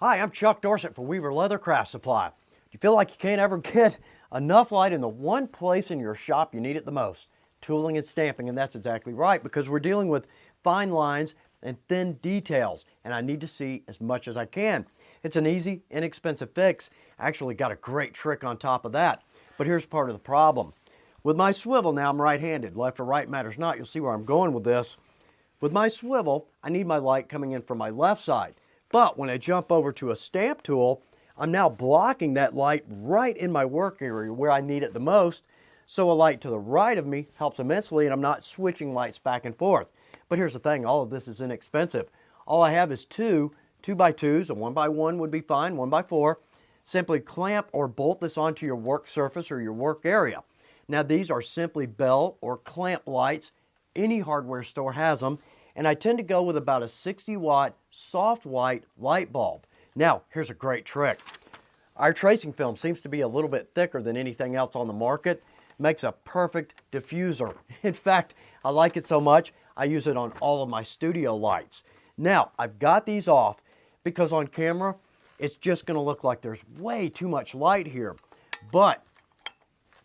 Hi, I'm Chuck Dorsett for Weaver Leathercraft Supply. Do you feel like you can't ever get enough light in the one place in your shop you need it the most? Tooling and stamping, and that's exactly right, because we're dealing with fine lines and thin details, and I need to see as much as I can. It's an easy, inexpensive fix. I actually got a great trick on top of that. But here's part of the problem. With my swivel, now I'm right-handed. Left or right matters not. You'll see where I'm going with this. With my swivel, I need my light coming in from my left side. But when I jump over to a stamp tool, I'm now blocking that light right in my work area where I need it the most. So a light to the right of me helps immensely, and I'm not switching lights back and forth. But here's the thing, all of this is inexpensive. All I have is two 2x2s, a 1x1 would be fine, 1x4. Simply clamp or bolt this onto your work surface or your work area. Now these are simply bell or clamp lights. Any hardware store has them. And I tend to go with about a 60-watt soft white light bulb. Now, here's a great trick. Our tracing film seems to be a little bit thicker than anything else on the market. Makes a perfect diffuser. In fact, I like it so much, I use it on all of my studio lights. Now, I've got these off because on camera, it's just going to look like there's way too much light here. But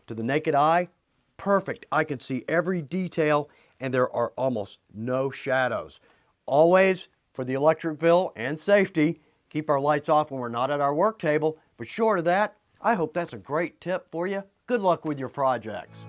to the naked eye, perfect. I can see every detail and there are almost no shadows. Always, for the electric bill and safety, keep our lights off when we're not at our work table. But short of that, I hope that's a great tip for you. Good luck with your projects.